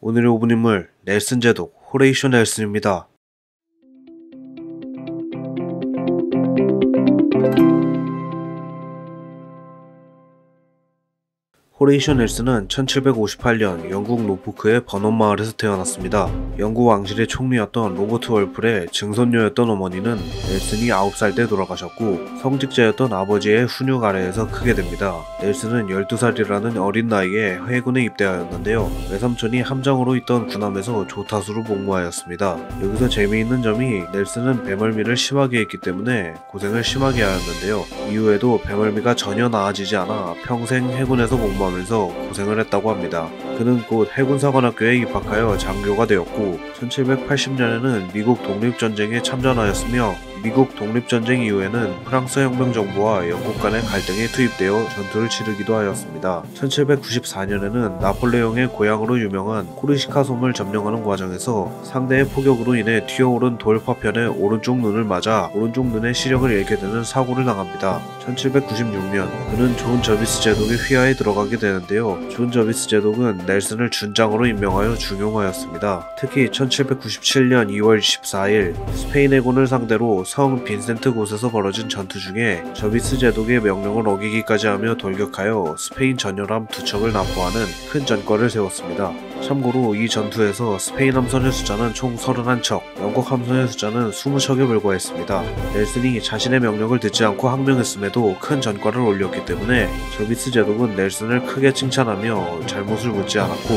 오늘의 오분 인물 넬슨 제독 호레이쇼 넬슨입니다. 호레이쇼 넬슨은 1758년 영국 노포크의 버논 마을에서 태어났습니다. 영국 왕실의 총리였던 로버트 월플의 증손녀였던 어머니는 넬슨이 9살 때 돌아가셨고 성직자였던 아버지의 훈육 아래에서 크게 됩니다. 넬슨은 12살이라는 어린 나이에 해군에 입대하였는데요. 외삼촌이 함장으로 있던 군함에서 조타수로 복무하였습니다. 여기서 재미있는 점이 넬슨은 배멀미를 심하게 했기 때문에 고생을 심하게 하였는데요. 이후에도 배멀미가 전혀 나아지지 않아 평생 해군에서 복무하면서 고생을 했다고 합니다. 그는 곧 해군사관학교에 입학하여 장교가 되었고 1780년에는 미국 독립전쟁에 참전하였으며 미국 독립전쟁 이후에는 프랑스 혁명 정부와 영국 간의 갈등에 투입되어 전투를 치르기도 하였습니다. 1794년에는 나폴레옹의 고향으로 유명한 코르시카 섬을 점령하는 과정에서 상대의 포격으로 인해 튀어오른 돌 파편에 오른쪽 눈을 맞아 오른쪽 눈의 시력을 잃게 되는 사고를 당합니다. 1796년 그는 존 저비스 제독의 휘하에 들어가게 되는데요. 존 저비스 제독은 넬슨을 준장으로 임명하여 중용하였습니다. 특히 1797년 2월 14일 스페인 해군을 상대로 성 빈센트 곳에서 벌어진 전투 중에 저비스 제독의 명령을 어기기까지 하며 돌격하여 스페인 전열함 2척을 납포하는 큰 전과를 세웠습니다. 참고로 이 전투에서 스페인 함선의 숫자는 총 31척, 영국 함선의 숫자는 20척에 불과했습니다. 넬슨이 자신의 명령을 듣지 않고 항명했음에도 큰 전과를 올렸기 때문에 저비스 제독은 넬슨을 크게 칭찬하며 잘못을 묻지 않았고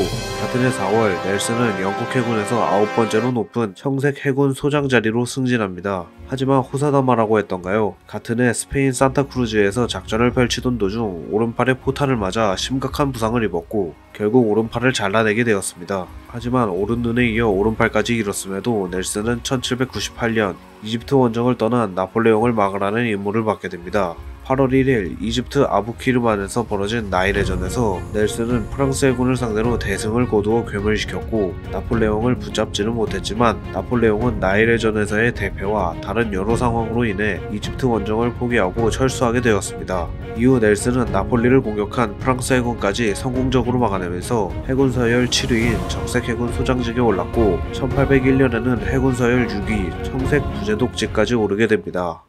같은 해 4월 넬슨은 영국 해군에서 9번째로 높은 청색 해군 소장 자리로 승진합니다. 하지만 호사다마라고 했던가요? 같은 해 스페인 산타크루즈에서 작전을 펼치던 도중 오른팔에 포탄을 맞아 심각한 부상을 입었고 결국 오른팔을 잘라내게 되었습니다. 하지만 오른눈에 이어 오른팔까지 잃었음에도 넬슨은 1798년 이집트 원정을 떠난 나폴레옹을 막으라는 임무를 받게 됩니다. 8월 1일 이집트 아부키르만에서 벌어진 나일해전에서 넬슨은 프랑스 해군을 상대로 대승을 거두어 괴멸시켰고 나폴레옹을 붙잡지는 못했지만 나폴레옹은 나일해전에서의 대패와 다른 여러 상황으로 인해 이집트 원정을 포기하고 철수하게 되었습니다. 이후 넬슨은 나폴리를 공격한 프랑스 해군까지 성공적으로 막아내면서 해군 서열 7위인 적색 해군 소장직에 올랐고 1801년에는 해군 서열 6위 청색 부제독직까지 오르게 됩니다.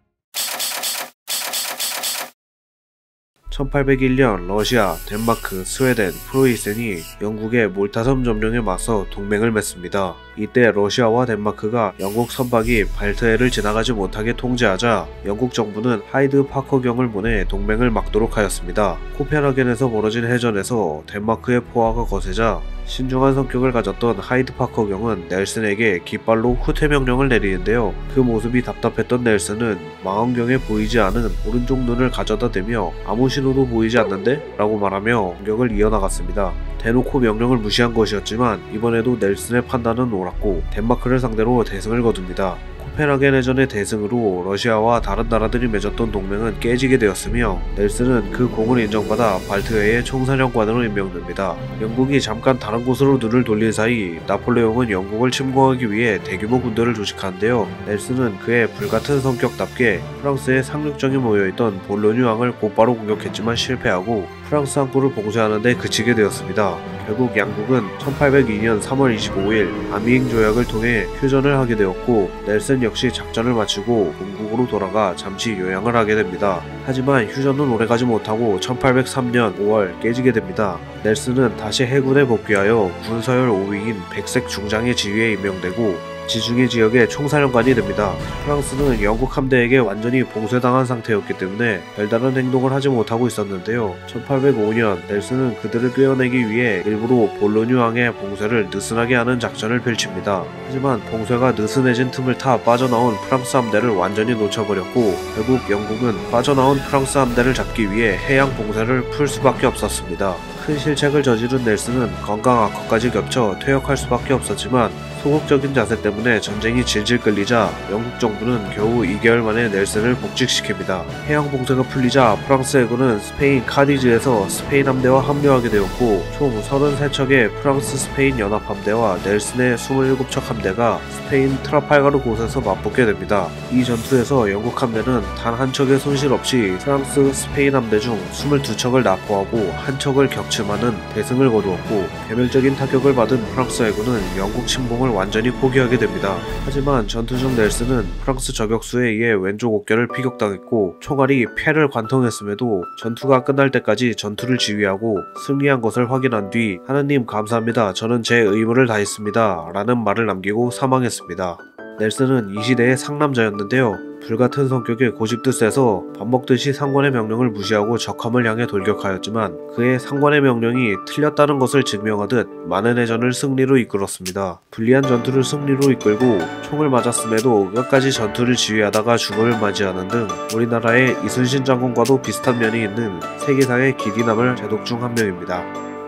1801년 러시아, 덴마크, 스웨덴, 프로이센이 영국의 몰타섬 점령에 맞서 동맹을 맺습니다. 이때 러시아와 덴마크가 영국 선박이 발트해를 지나가지 못하게 통제하자 영국 정부는 하이드 파커경을 보내 동맹을 막도록 하였습니다. 코펜하겐에서 벌어진 해전에서 덴마크의 포화가 거세자 신중한 성격을 가졌던 하이드 파커경은 넬슨에게 깃발로 후퇴 명령을 내리는데요. 그 모습이 답답했던 넬슨은 망원경에 보이지 않은 오른쪽 눈을 가져다 대며 아무 신호도 보이지 않는데? 라고 말하며 공격을 이어나갔습니다. 대놓고 명령을 무시한 것이었지만 이번에도 넬슨의 판단은 옳았고 덴마크를 상대로 대승을 거둡니다. 코펜하겐 해전의 대승으로 러시아와 다른 나라들이 맺었던 동맹은 깨지게 되었으며 넬슨은 그 공을 인정받아 발트해의 총사령관으로 임명됩니다. 영국이 잠깐 다른 곳으로 눈을 돌린 사이 나폴레옹은 영국을 침공하기 위해 대규모 군대를 조직하는데요. 넬슨은 그의 불같은 성격답게 프랑스의 상륙정에 모여있던 볼로뉴항을 곧바로 공격했지만 실패하고 프랑스 항구를 봉쇄하는 데 그치게 되었습니다. 결국 양국은 1802년 3월 25일 아미행 조약을 통해 휴전을 하게 되었고 넬슨 역시 작전을 마치고 본국으로 돌아가 잠시 요양을 하게 됩니다. 하지만 휴전은 오래가지 못하고 1803년 5월 깨지게 됩니다. 넬슨은 다시 해군에 복귀하여 군서열 5위인 백색 중장의 지휘에 임명되고 지중해 지역의 총사령관이 됩니다. 프랑스는 영국 함대에게 완전히 봉쇄당한 상태였기 때문에 별다른 행동을 하지 못하고 있었는데요. 1805년 넬슨은 그들을 꿰어내기 위해 일부러 볼로뉴항의 봉쇄를 느슨하게 하는 작전을 펼칩니다. 하지만 봉쇄가 느슨해진 틈을 타 빠져나온 프랑스 함대를 완전히 놓쳐버렸고 결국 영국은 빠져나온 프랑스 함대를 잡기 위해 해양 봉쇄를 풀 수밖에 없었습니다. 큰 실책을 저지른 넬슨은 건강 악화까지 겹쳐 퇴역할 수밖에 없었지만 소극적인 자세 때문에 전쟁이 질질 끌리자 영국 정부는 겨우 2개월 만에 넬슨을 복직시킵니다. 해양 봉쇄가 풀리자 프랑스 해군은 스페인 카디즈에서 스페인 함대와 합류하게 되었고 총 33척의 프랑스 스페인 연합 함대와 넬슨의 27척 함대가 스페인 트라팔가르 곳에서 맞붙게 됩니다. 이 전투에서 영국 함대는 단 한 척의 손실 없이 프랑스 스페인 함대 중 22척을 납포하고 한 척을 격추 그렇지만은 대승을 거두었고 개멸적인 타격을 받은 프랑스 해군은 영국 침공을 완전히 포기하게 됩니다. 하지만 전투 중 넬슨은 프랑스 저격수에 의해 왼쪽 어깨를 피격당했고 총알이 폐를 관통했음에도 전투가 끝날 때까지 전투를 지휘하고 승리한 것을 확인한 뒤 하느님 감사합니다. 저는 제 의무를 다했습니다. 라는 말을 남기고 사망했습니다. 넬슨은 이 시대의 상남자였는데요. 불같은 성격에 고집도 세서 밥 먹듯이 상관의 명령을 무시하고 적함을 향해 돌격하였지만 그의 상관의 명령이 틀렸다는 것을 증명하듯 많은 해전을 승리로 이끌었습니다. 불리한 전투를 승리로 이끌고 총을 맞았음에도 끝까지 전투를 지휘하다가 죽음을 맞이하는 등 우리나라의 이순신 장군과도 비슷한 면이 있는 세계상의 길이 남을 제독 중 한 명입니다.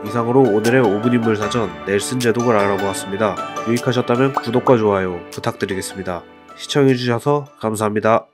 이상으로 오늘의 5분 인물 사전 넬슨 제독을 알아보았습니다. 유익하셨다면 구독과 좋아요 부탁드리겠습니다. 시청해주셔서 감사합니다.